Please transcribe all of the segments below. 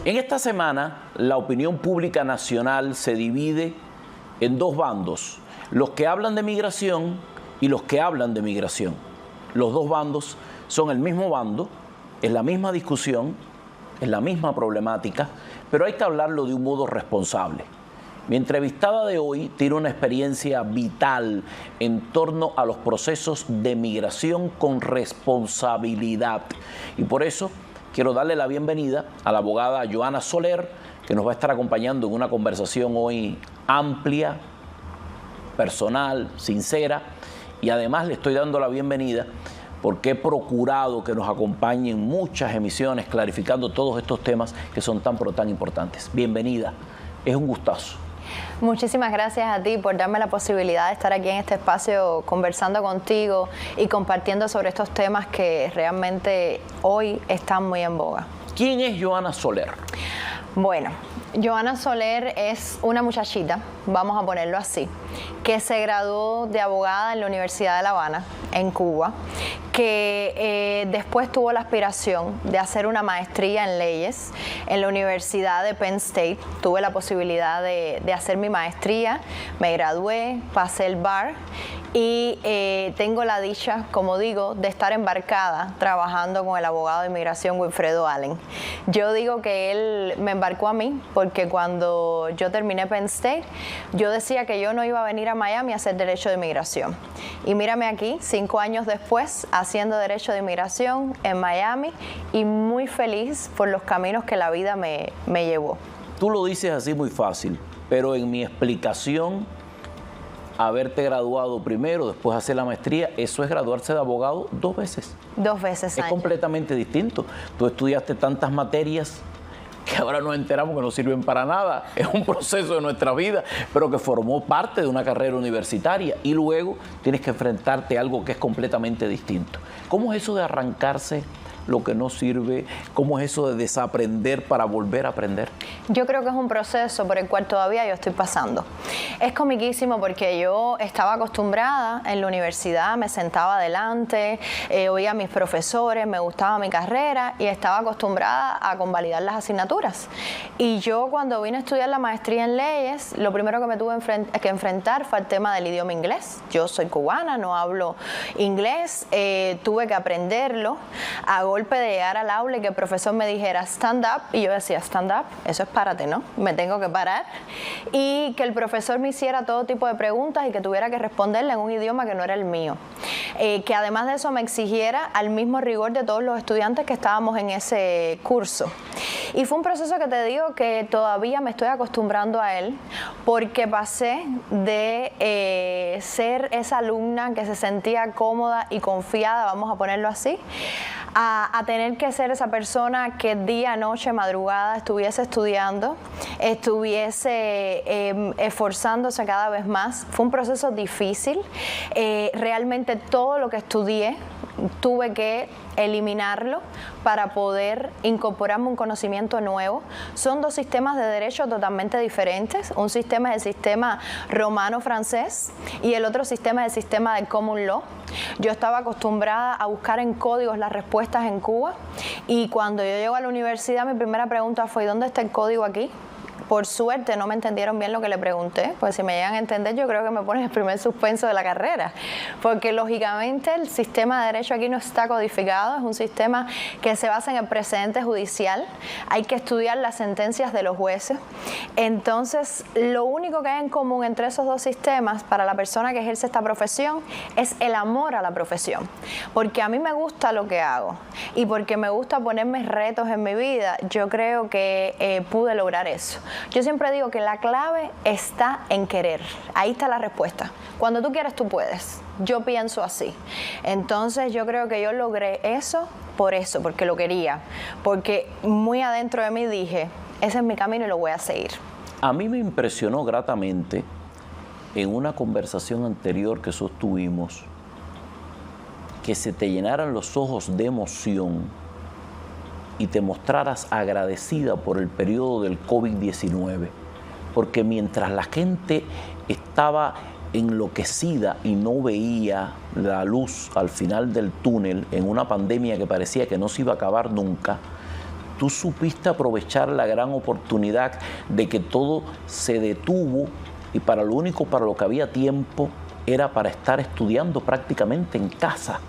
En esta semana, la opinión pública nacional se divide en dos bandos, los que hablan de migración y los que hablan de migración. Los dos bandos son el mismo bando, es la misma discusión, es la misma problemática, pero hay que hablarlo de un modo responsable. Mi entrevistada de hoy tiene una experiencia vital en torno a los procesos de migración con responsabilidad. Y por eso quiero darle la bienvenida a la abogada Johanna Soler, que nos va a estar acompañando en una conversación hoy amplia, personal, sincera, y además le estoy dando la bienvenida porque he procurado que nos acompañen muchas emisiones clarificando todos estos temas que son tan pero tan importantes. Bienvenida, es un gustazo. Muchísimas gracias a ti por darme la posibilidad de estar aquí en este espacio conversando contigo y compartiendo sobre estos temas que realmente hoy están muy en boga. ¿Quién es Johanna Soler? Bueno, Johanna Soler es una muchachita, vamos a ponerlo así, que se graduó de abogada en la Universidad de La Habana, en Cuba, que después tuvo la aspiración de hacer una maestría en leyes en la Universidad de Penn State. Tuve la posibilidad de hacer mi maestría, me gradué, pasé el bar y tengo la dicha, como digo, de estar embarcada trabajando con el abogado de inmigración Wilfredo Allen. Yo digo que él me embarcó a mí porque cuando yo terminé Penn State, yo decía que yo no iba a venir a Miami a hacer derecho de inmigración. Y mírame aquí, 5 años después, haciendo derecho de inmigración en Miami y muy feliz por los caminos que la vida me llevó. Tú lo dices así muy fácil, pero en mi explicación, haberte graduado primero, después hacer la maestría, eso es graduarse de abogado 2 veces. 2 veces. Es completamente distinto. Tú estudiaste tantas materias que ahora nos enteramos que no sirven para nada. Es un proceso de nuestra vida, pero que formó parte de una carrera universitaria y luego tienes que enfrentarte a algo que es completamente distinto. ¿Cómo es eso de arrancarse lo que no sirve? ¿Cómo es eso de desaprender para volver a aprender? Yo creo que es un proceso por el cual todavía yo estoy pasando. Es comiquísimo porque yo estaba acostumbrada en la universidad, me sentaba adelante, oía a mis profesores, me gustaba mi carrera y estaba acostumbrada a convalidar las asignaturas. Y yo cuando vine a estudiar la maestría en leyes, lo primero que me tuve que enfrentar fue el tema del idioma inglés. Yo soy cubana, no hablo inglés, tuve que aprenderlo a golpe de llegar al aula y que el profesor me dijera stand up, y yo decía stand up, eso es párate, ¿no? Me tengo que parar, y que el profesor me hiciera todo tipo de preguntas y que tuviera que responderle en un idioma que no era el mío, que además de eso me exigiera al mismo rigor de todos los estudiantes que estábamos en ese curso. Y fue un proceso que te digo que todavía me estoy acostumbrando a él, porque pasé de ser esa alumna que se sentía cómoda y confiada, vamos a ponerlo así, a tener que ser esa persona que día, noche, madrugada estuviese estudiando, estuviese esforzándose cada vez más. Fue un proceso difícil. Realmente todo lo que estudié tuve que eliminarlo para poder incorporarme un conocimiento nuevo. Son 2 sistemas de derecho totalmente diferentes. Un sistema es el sistema romano-francés y el otro sistema es el sistema del common law. Yo estaba acostumbrada a buscar en códigos las respuestas en Cuba y cuando yo llego a la universidad mi primera pregunta fue ¿dónde está el código aquí? Por suerte no me entendieron bien lo que le pregunté, pues si me llegan a entender yo creo que me ponen el primer suspenso de la carrera, porque lógicamente el sistema de derecho aquí no está codificado, es un sistema que se basa en el precedente judicial, hay que estudiar las sentencias de los jueces. Entonces lo único que hay en común entre esos 2 sistemas para la persona que ejerce esta profesión es el amor a la profesión, porque a mí me gusta lo que hago y porque me gusta ponerme retos en mi vida, yo creo que pude lograr eso. Yo siempre digo que la clave está en querer. Ahí está la respuesta. Cuando tú quieres, tú puedes. Yo pienso así. Entonces yo creo que yo logré eso, porque lo quería. Porque muy adentro de mí dije, ese es mi camino y lo voy a seguir. A mí me impresionó gratamente en una conversación anterior que sostuvimos que se te llenaran los ojos de emoción y te mostraras agradecida por el periodo del COVID-19, porque mientras la gente estaba enloquecida y no veía la luz al final del túnel en una pandemia que parecía que no se iba a acabar nunca, tú supiste aprovechar la gran oportunidad de que todo se detuvo y para lo único para lo que había tiempo era para estar estudiando prácticamente en casa.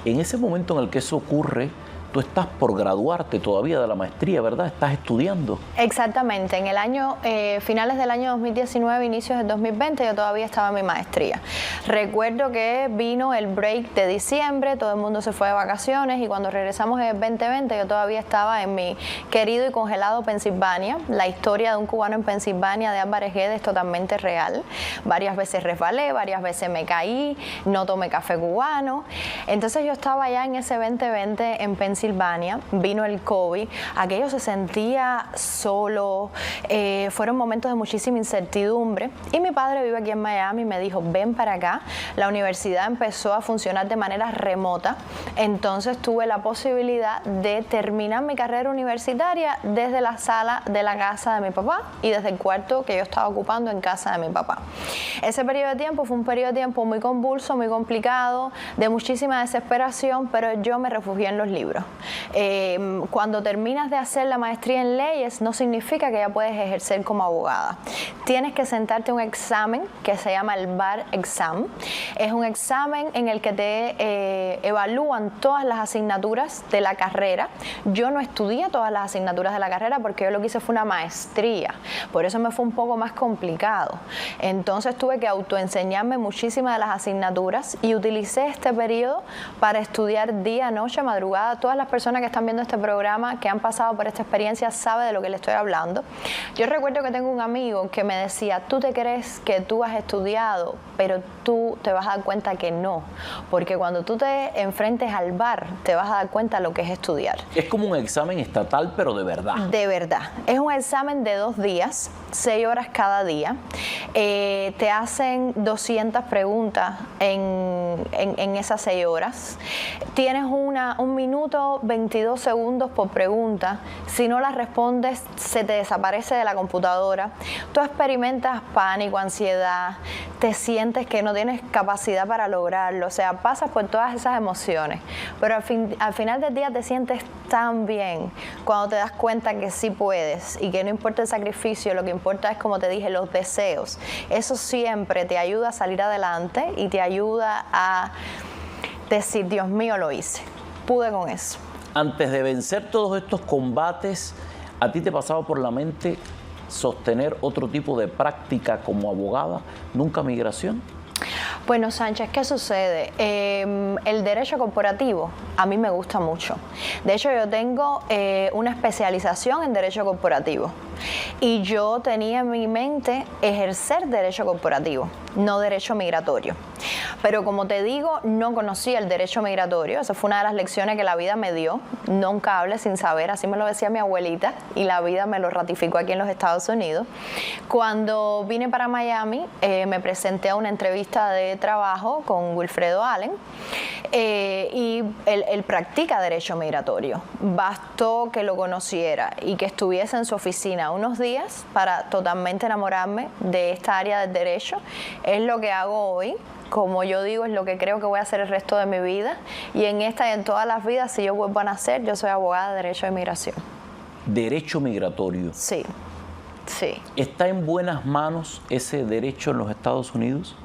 En ese momento en el que eso ocurre, tú estás por graduarte todavía de la maestría, ¿verdad? Estás estudiando. Exactamente. En el año, finales del año 2019, inicios del 2020, yo todavía estaba en mi maestría. Recuerdo que vino el break de diciembre, todo el mundo se fue de vacaciones y cuando regresamos en el 2020 yo todavía estaba en mi querido y congelado Pensilvania. La historia de un cubano en Pensilvania de Álvarez Guedes es totalmente real. Varias veces resbalé, varias veces me caí, no tomé café cubano. Entonces yo estaba ya en ese 2020 en Pensilvania, vino el COVID, aquello se sentía solo, fueron momentos de muchísima incertidumbre y mi padre vive aquí en Miami y me dijo, ven para acá. La universidad empezó a funcionar de manera remota, entonces tuve la posibilidad de terminar mi carrera universitaria desde la sala de la casa de mi papá y desde el cuarto que yo estaba ocupando en casa de mi papá. Ese periodo de tiempo fue un periodo de tiempo muy convulso, muy complicado, de muchísima desesperación, pero yo me refugié en los libros. Cuando terminas de hacer la maestría en leyes no significa que ya puedes ejercer como abogada. Tienes que sentarte un examen que se llama el Bar Exam. Es un examen en el que te evalúan todas las asignaturas de la carrera. Yo no estudié todas las asignaturas de la carrera porque yo lo que hice fue una maestría. Por eso me fue un poco más complicado. Entonces tuve que autoenseñarme muchísimas de las asignaturas y utilicé este periodo para estudiar día, noche, madrugada. Todas las personas que están viendo este programa, que han pasado por esta experiencia, saben de lo que le estoy hablando. Yo recuerdo que tengo un amigo que me decía, tú te crees que tú has estudiado, pero tú te vas a dar cuenta que no, porque cuando tú te enfrentes al bar, te vas a dar cuenta de lo que es estudiar. Es como un examen estatal, pero de verdad. De verdad. Es un examen de 2 días, 6 horas cada día. Te hacen 200 preguntas en esas 6 horas. Tienes un minuto 22 segundos por pregunta. Si no las respondes, se te desaparece de la computadora. Tú experimentas pánico, ansiedad, te sientes que no tienes capacidad para lograrlo. O sea, pasas por todas esas emociones. Pero al final del día te sientes tan bien cuando te das cuenta que sí puedes y que no importa el sacrificio, lo que importa es, como te dije, los deseos. Eso siempre te ayuda a salir adelante y te ayuda a decir, Dios mío, lo hice. Pude con eso. Antes de vencer todos estos combates, ¿a ti te pasaba por la mente sostener otro tipo de práctica como abogada? ¿Nunca migración? Bueno, Sánchez, ¿qué sucede? El derecho corporativo a mí me gusta mucho. De hecho, yo tengo una especialización en derecho corporativo y yo tenía en mi mente ejercer derecho corporativo, no derecho migratorio. Pero como te digo, no conocía el derecho migratorio. Esa fue una de las lecciones que la vida me dio. Nunca hables sin saber, así me lo decía mi abuelita y la vida me lo ratificó aquí en los Estados Unidos. Cuando vine para Miami, me presenté a una entrevista de trabajo con Wilfredo Allen y él practica derecho migratorio. Bastó que lo conociera y que estuviese en su oficina unos días para totalmente enamorarme de esta área del derecho. Es lo que hago hoy. Como yo digo, es lo que creo que voy a hacer el resto de mi vida. Y en esta y en todas las vidas, si yo vuelvo a nacer, yo soy abogada de derecho de migración. ¿Derecho migratorio? Sí, sí. ¿Está en buenas manos ese derecho en los Estados Unidos?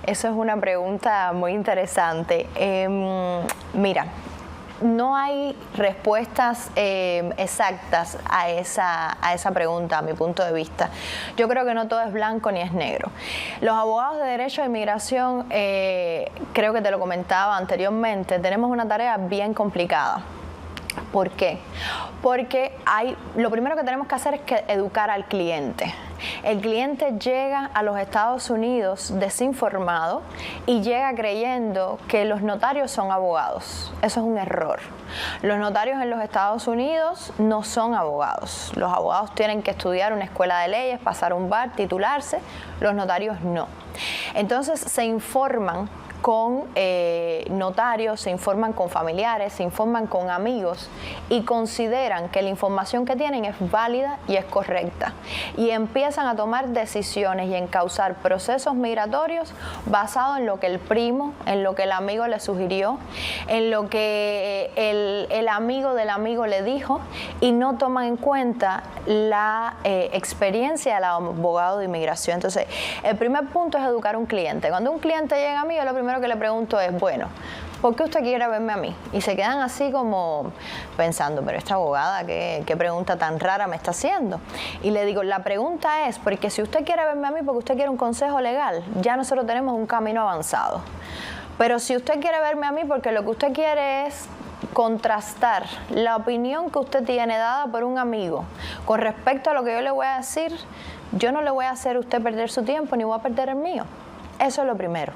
Eso es una pregunta muy interesante. Mira, no hay respuestas exactas a esa pregunta, a mi punto de vista. Yo creo que no todo es blanco ni es negro. Los abogados de derecho de inmigración, creo que te lo comentaba anteriormente, tenemos una tarea bien complicada. ¿Por qué? Porque lo primero que tenemos que hacer es educar al cliente. El cliente llega a los Estados Unidos desinformado y llega creyendo que los notarios son abogados. Eso es un error. Los notarios en los Estados Unidos no son abogados. Los abogados tienen que estudiar una escuela de leyes, pasar un bar, titularse. Los notarios no. Entonces se informan con notarios, se informan con familiares, se informan con amigos y consideran que la información que tienen es válida y es correcta. Y empiezan a tomar decisiones y encauzar procesos migratorios basados en lo que el primo, en lo que el amigo le sugirió, en lo que el amigo del amigo le dijo, y no toman en cuenta la experiencia del abogado de inmigración. Entonces, el primer punto es educar a un cliente. Cuando un cliente llega a mí, yo lo primero que le pregunto es, bueno, ¿por qué usted quiere verme a mí? Y se quedan así como pensando, pero esta abogada, ¿qué pregunta tan rara me está haciendo? Y le digo, la pregunta es, porque si usted quiere verme a mí porque usted quiere un consejo legal, ya nosotros tenemos un camino avanzado. Pero si usted quiere verme a mí porque lo que usted quiere es contrastar la opinión que usted tiene dada por un amigo con respecto a lo que yo le voy a decir, yo no le voy a hacer a usted perder su tiempo ni voy a perder el mío. Eso es lo primero.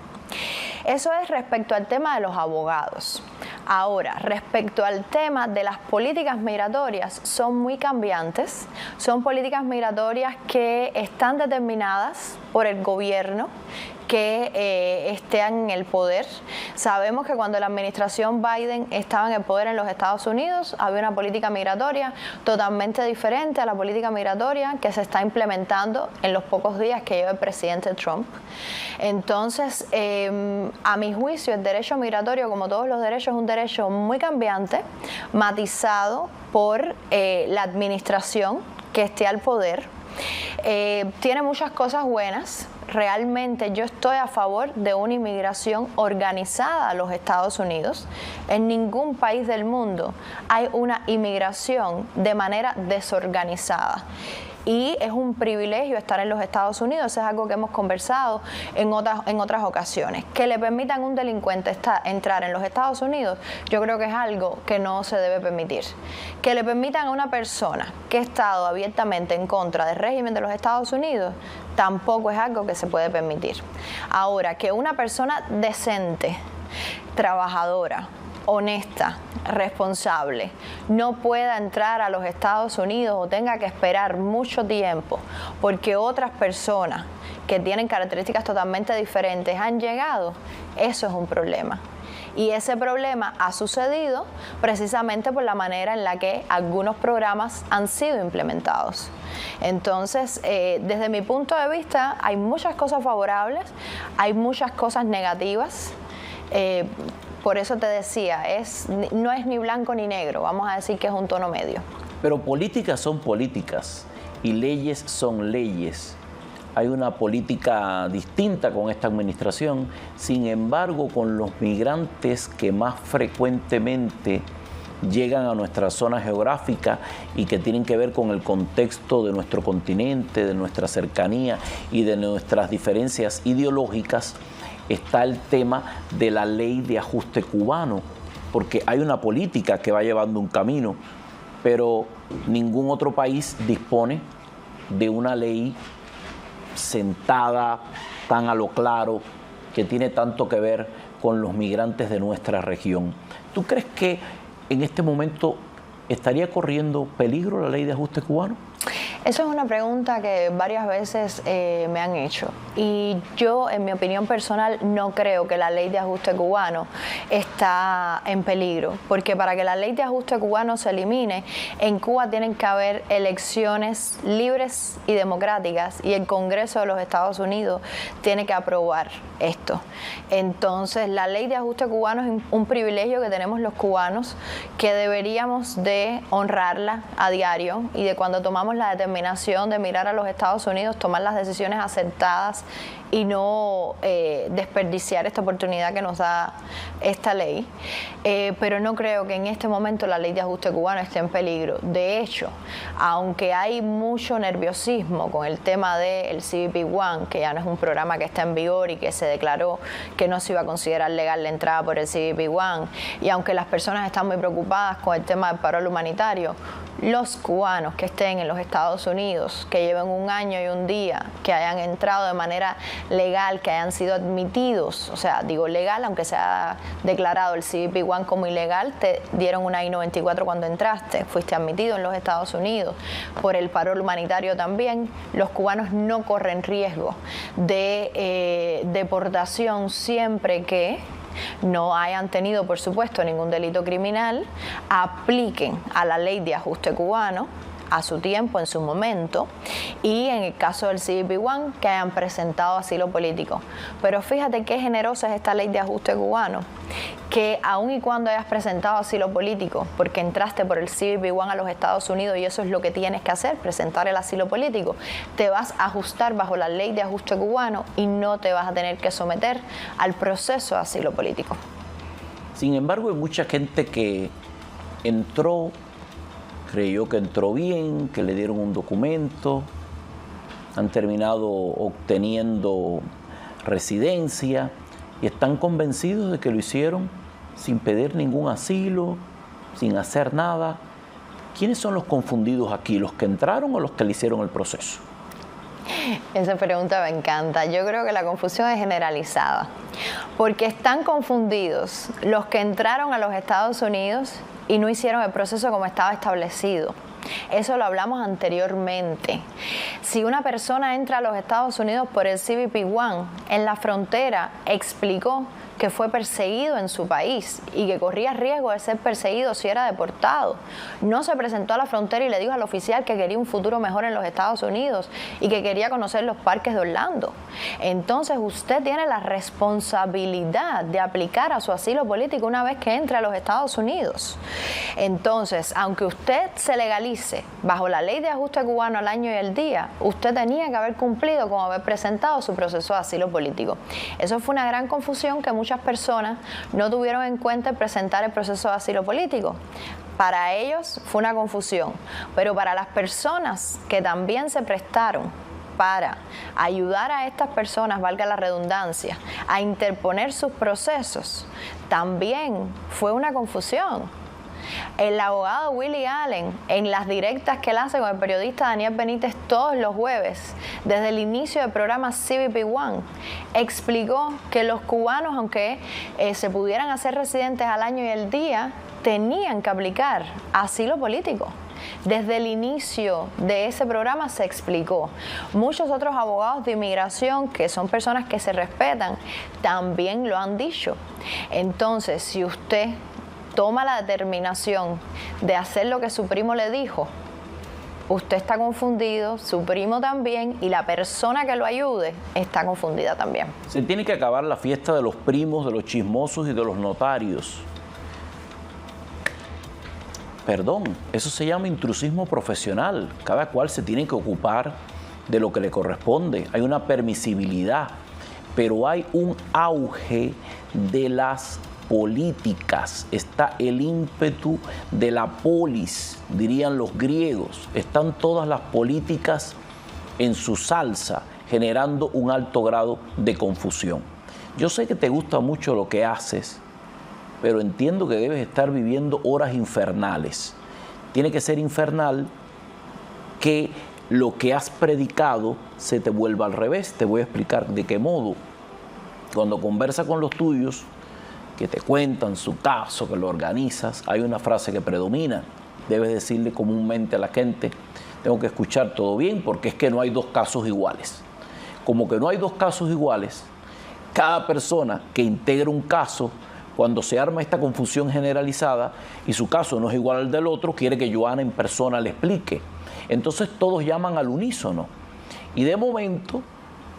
Eso es respecto al tema de los abogados. Ahora, respecto al tema de las políticas migratorias, son muy cambiantes, son políticas migratorias que están determinadas por el gobierno que estén en el poder. Sabemos que cuando la administración Biden estaba en el poder en los Estados Unidos, había una política migratoria totalmente diferente a la política migratoria que se está implementando en los pocos días que lleva el presidente Trump. Entonces, a mi juicio, el derecho migratorio, como todos los derechos, es un derecho muy cambiante, matizado por la administración que esté al poder. Tiene muchas cosas buenas. Realmente yo estoy a favor de una inmigración organizada a los Estados Unidos. En ningún país del mundo hay una inmigración de manera desorganizada. Y es un privilegio estar en los Estados Unidos, es algo que hemos conversado en otras ocasiones. Que le permitan a un delincuente entrar en los Estados Unidos, yo creo que es algo que no se debe permitir. Que le permitan a una persona que ha estado abiertamente en contra del régimen de los Estados Unidos, tampoco es algo que se puede permitir. Ahora, que una persona decente, trabajadora, honesta, responsable, no pueda entrar a los Estados Unidos o tenga que esperar mucho tiempo porque otras personas que tienen características totalmente diferentes han llegado, eso es un problema. Y ese problema ha sucedido precisamente por la manera en la que algunos programas han sido implementados. Entonces, desde mi punto de vista, hay muchas cosas favorables, hay muchas cosas negativas. Por eso te decía, no es ni blanco ni negro, vamos a decir que es un tono medio. Pero políticas son políticas y leyes son leyes. Hay una política distinta con esta administración, sin embargo, con los migrantes que más frecuentemente llegan a nuestra zona geográfica y que tienen que ver con el contexto de nuestro continente, de nuestra cercanía y de nuestras diferencias ideológicas, está el tema de la ley de ajuste cubano, porque hay una política que va llevando un camino, pero ningún otro país dispone de una ley sentada tan a lo claro, que tiene tanto que ver con los migrantes de nuestra región. ¿Tú crees que en este momento estaría corriendo peligro la ley de ajuste cubano? Eso es una pregunta que varias veces me han hecho y yo, en mi opinión personal, no creo que la ley de ajuste cubano está en peligro, porque para que la ley de ajuste cubano se elimine, en Cuba tienen que haber elecciones libres y democráticas y el Congreso de los Estados Unidos tiene que aprobar esto. Entonces, la ley de ajuste cubano es un privilegio que tenemos los cubanos, que deberíamos de honrarla a diario y de cuando tomamos la determinación de mirar a los Estados Unidos, tomar las decisiones acertadas y no desperdiciar esta oportunidad que nos da esta ley. Pero no creo que en este momento la ley de ajuste cubano esté en peligro. De hecho, aunque hay mucho nerviosismo con el tema del CBP-1, que ya no es un programa que está en vigor y que se declaró que no se iba a considerar legal la entrada por el CBP-1, y aunque las personas están muy preocupadas con el tema del paro humanitario, los cubanos que estén en los Estados Unidos, que lleven 1 año y 1 día, que hayan entrado de manera legal, que hayan sido admitidos, o sea, digo legal, aunque se ha declarado el CBP-1 como ilegal, te dieron una I-94 cuando entraste, fuiste admitido en los Estados Unidos, por el paro humanitario también, los cubanos no corren riesgo de deportación siempre que no hayan tenido, por supuesto, ningún delito criminal, apliquen a la ley de ajuste cubano a su tiempo, en su momento, y en el caso del CBP-1, que hayan presentado asilo político. Pero fíjate qué generosa es esta ley de ajuste cubano, que aun y cuando hayas presentado asilo político, porque entraste por el CBP-1 a los Estados Unidos y eso es lo que tienes que hacer, presentar el asilo político, te vas a ajustar bajo la ley de ajuste cubano y no te vas a tener que someter al proceso de asilo político. Sin embargo, hay mucha gente que entró, creyó que entró bien, que le dieron un documento, han terminado obteniendo residencia y están convencidos de que lo hicieron sin pedir ningún asilo, sin hacer nada. ¿Quiénes son los confundidos aquí? ¿Los que entraron o los que le hicieron el proceso? Esa pregunta me encanta. Yo creo que la confusión es generalizada, porque están confundidos los que entraron a los Estados Unidos y no hicieron el proceso como estaba establecido. Eso lo hablamos anteriormente. Si una persona entra a los Estados Unidos por el CBP-1, en la frontera explicó que fue perseguido en su país y que corría riesgo de ser perseguido si era deportado. No se presentó a la frontera y le dijo al oficial que quería un futuro mejor en los Estados Unidos y que quería conocer los parques de Orlando. Entonces usted tiene la responsabilidad de aplicar a su asilo político una vez que entre a los Estados Unidos. Entonces, aunque usted se legalice bajo la ley de ajuste cubano al año y al día, usted tenía que haber cumplido con haber presentado su proceso de asilo político. Eso fue una gran confusión que muchas personas no tuvieron en cuenta el presentar el proceso de asilo político. Para ellos fue una confusión, pero para las personas que también se prestaron para ayudar a estas personas, valga la redundancia, a interponer sus procesos, también fue una confusión. El abogado Willie Allen, en las directas que él hace con el periodista Daniel Benítez todos los jueves, desde el inicio del programa CBP-1, explicó que los cubanos, aunque se pudieran hacer residentes al año y al día, tenían que aplicar asilo político. Desde el inicio de ese programa se explicó. Muchos otros abogados de inmigración, que son personas que se respetan, también lo han dicho. Entonces, si usted toma la determinación de hacer lo que su primo le dijo, usted está confundido, su primo también, y la persona que lo ayude está confundida también. Se tiene que acabar la fiesta de los primos, de los chismosos y de los notarios. Perdón, eso se llama intrusismo profesional. Cada cual se tiene que ocupar de lo que le corresponde. Hay una permisibilidad, pero hay un auge de las políticas, está el ímpetu de la polis, dirían los griegos. Están todas las políticas en su salsa, generando un alto grado de confusión. Yo sé que te gusta mucho lo que haces, pero entiendo que debes estar viviendo horas infernales. Tiene que ser infernal que lo que has predicado se te vuelva al revés. Te voy a explicar de qué modo. Cuando conversas con los tuyos, que te cuentan su caso, que lo organizas, hay una frase que predomina. Debes decirle comúnmente a la gente: tengo que escuchar todo bien porque es que no hay dos casos iguales. Como que no hay dos casos iguales, cada persona que integra un caso, cuando se arma esta confusión generalizada y su caso no es igual al del otro, quiere que Joana en persona le explique. Entonces todos llaman al unísono y de momento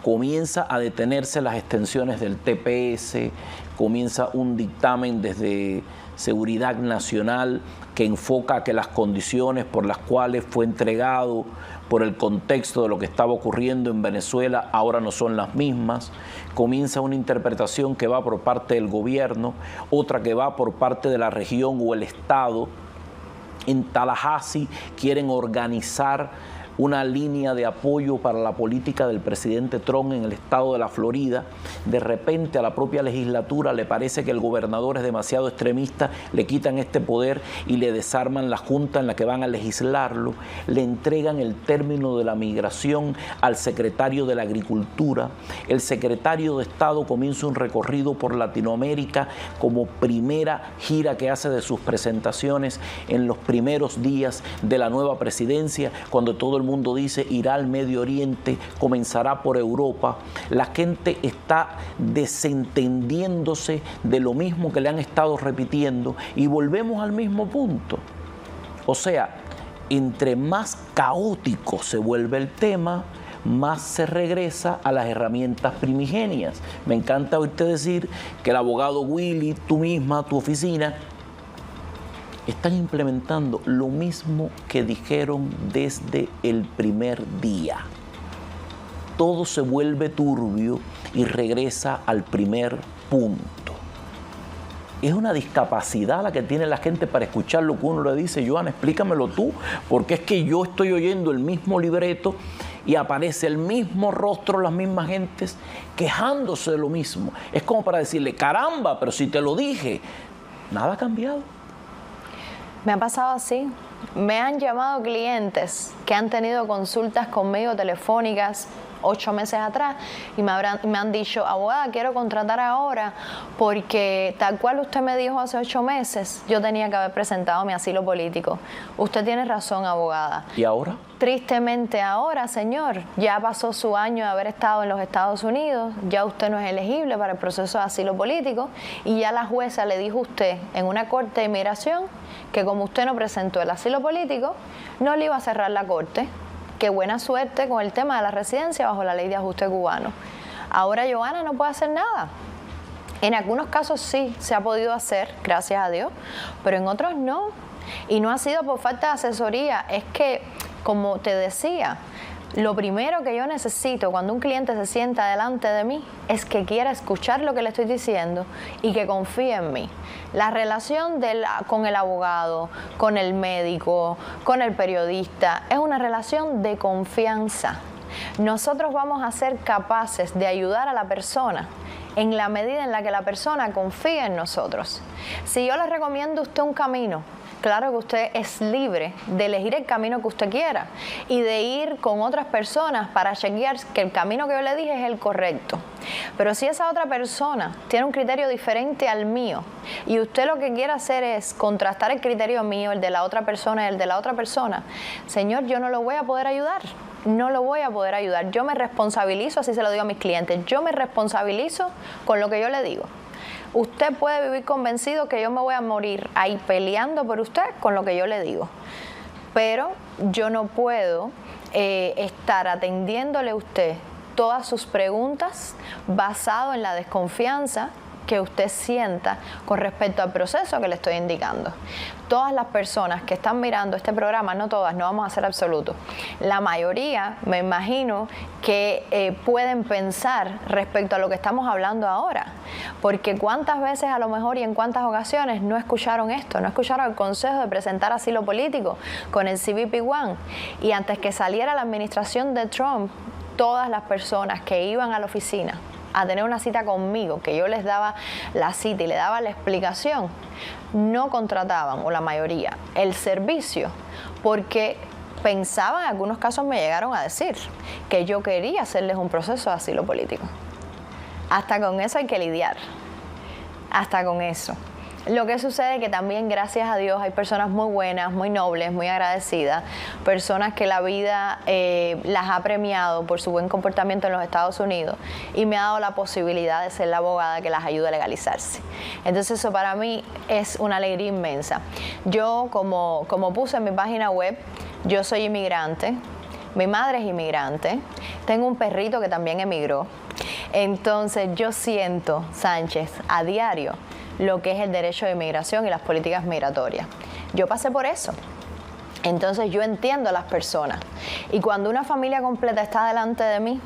comienza a detenerse las extensiones del TPS, comienza un dictamen desde Seguridad Nacional que enfoca que las condiciones por las cuales fue entregado por el contexto de lo que estaba ocurriendo en Venezuela ahora no son las mismas. Comienza una interpretación que va por parte del gobierno, otra que va por parte de la región o el estado. En Tallahassee quieren organizar una línea de apoyo para la política del presidente Trump en el estado de la Florida. De repente a la propia legislatura le parece que el gobernador es demasiado extremista, le quitan este poder y le desarman la junta en la que van a legislarlo, le entregan el término de la migración al secretario de la Agricultura. El secretario de Estado comienza un recorrido por Latinoamérica como primera gira que hace de sus presentaciones en los primeros días de la nueva presidencia, cuando todo el mundo dice irá al Medio Oriente, comenzará por Europa. La gente está desentendiéndose de lo mismo que le han estado repitiendo y volvemos al mismo punto. O sea, entre más caótico se vuelve el tema, más se regresa a las herramientas primigenias. Me encanta oírte decir que el abogado Willy, tú misma, tu oficina, están implementando lo mismo que dijeron desde el primer día. Todo se vuelve turbio y regresa al primer punto. Es una discapacidad la que tiene la gente para escuchar lo que uno le dice. Joana, explícamelo tú, porque es que yo estoy oyendo el mismo libreto y aparece el mismo rostro, las mismas gentes quejándose de lo mismo. Es como para decirle, caramba, pero si te lo dije, nada ha cambiado. Me ha pasado así. Me han llamado clientes que han tenido consultas conmigo telefónicas 8 meses atrás y me han dicho, abogada, quiero contratar ahora porque tal cual usted me dijo hace 8 meses, yo tenía que haber presentado mi asilo político. Usted tiene razón, abogada. ¿Y ahora? Tristemente ahora, señor, ya pasó su año de haber estado en los Estados Unidos, ya usted no es elegible para el proceso de asilo político y ya la jueza le dijo a usted en una corte de inmigración que como usted no presentó el asilo político, no le iba a cerrar la corte. Qué buena suerte con el tema de la residencia bajo la ley de ajuste cubano. Ahora Joana no puede hacer nada. En algunos casos sí se ha podido hacer, gracias a Dios, pero en otros no. Y no ha sido por falta de asesoría, es que, como te decía, lo primero que yo necesito cuando un cliente se sienta delante de mí es que quiera escuchar lo que le estoy diciendo y que confíe en mí. La relación con el abogado, con el médico, con el periodista, es una relación de confianza. Nosotros vamos a ser capaces de ayudar a la persona en la medida en la que la persona confía en nosotros. Si yo le recomiendo a usted un camino, claro que usted es libre de elegir el camino que usted quiera y de ir con otras personas para chequear que el camino que yo le dije es el correcto. Pero si esa otra persona tiene un criterio diferente al mío y usted lo que quiere hacer es contrastar el criterio mío, el de la otra persona y el de la otra persona, señor, yo no lo voy a poder ayudar. No lo voy a poder ayudar. Yo me responsabilizo, así se lo digo a mis clientes, yo me responsabilizo con lo que yo le digo. Usted puede vivir convencido que yo me voy a morir ahí peleando por usted con lo que yo le digo. Pero yo no puedo estar atendiéndole a usted todas sus preguntas basado en la desconfianza que usted sienta con respecto al proceso que le estoy indicando. Todas las personas que están mirando este programa, no todas, no vamos a ser absolutos, la mayoría, me imagino, que pueden pensar respecto a lo que estamos hablando ahora. Porque cuántas veces a lo mejor y en cuántas ocasiones no escucharon esto, no escucharon el consejo de presentar asilo político con el CBP-1 y antes que saliera la administración de Trump, todas las personas que iban a la oficina a tener una cita conmigo, que yo les daba la cita y le daba la explicación, no contrataban, o la mayoría, el servicio, porque pensaban, en algunos casos me llegaron a decir, que yo quería hacerles un proceso de asilo político. Hasta con eso hay que lidiar, hasta con eso. Lo que sucede es que también, gracias a Dios, hay personas muy buenas, muy nobles, muy agradecidas, personas que la vida las ha premiado por su buen comportamiento en los Estados Unidos y me ha dado la posibilidad de ser la abogada que las ayude a legalizarse. Entonces eso para mí es una alegría inmensa. Yo, como puse en mi página web, yo soy inmigrante, mi madre es inmigrante, tengo un perrito que también emigró. Entonces yo siento, Sánchez, a diario, lo que es el derecho de inmigración y las políticas migratorias. Yo pasé por eso. Entonces yo entiendo a las personas. Y cuando una familia completa está delante de mí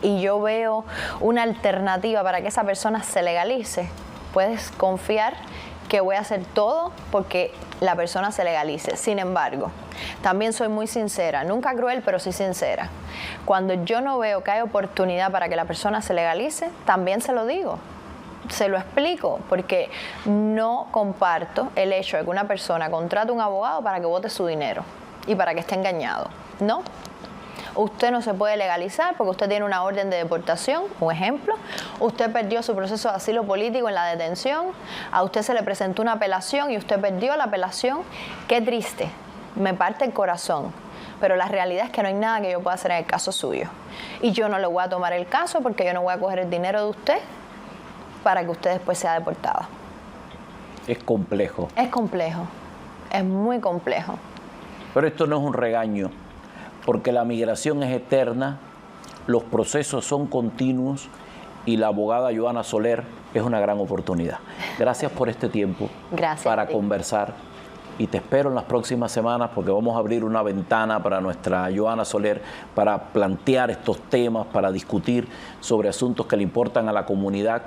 y yo veo una alternativa para que esa persona se legalice, puedes confiar que voy a hacer todo porque la persona se legalice. Sin embargo, también soy muy sincera, nunca cruel, pero sí sincera. Cuando yo no veo que hay oportunidad para que la persona se legalice, también se lo digo. Se lo explico, porque no comparto el hecho de que una persona contrate un abogado para que bote su dinero y para que esté engañado. No. Usted no se puede legalizar porque usted tiene una orden de deportación, un ejemplo. Usted perdió su proceso de asilo político en la detención. A usted se le presentó una apelación y usted perdió la apelación. Qué triste. Me parte el corazón. Pero la realidad es que no hay nada que yo pueda hacer en el caso suyo. Y yo no le voy a tomar el caso porque yo no voy a coger el dinero de usted para que usted después sea deportada. Es complejo. Es complejo. Es muy complejo. Pero esto no es un regaño, porque la migración es eterna, los procesos son continuos y la abogada Johanna Soler es una gran oportunidad. Gracias por este tiempo. Gracias para conversar, y te espero en las próximas semanas porque vamos a abrir una ventana para nuestra Johanna Soler para plantear estos temas, para discutir sobre asuntos que le importan a la comunidad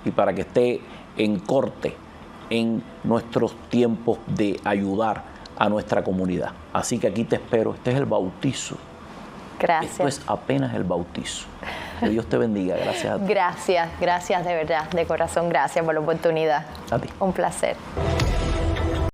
y para que esté en corte en nuestros tiempos de ayudar a nuestra comunidad. Así que aquí te espero. Este es el bautizo. Gracias. Esto es apenas el bautizo. Que Dios te bendiga. Gracias a ti. Gracias de verdad, de corazón, gracias por la oportunidad. A ti. Un placer.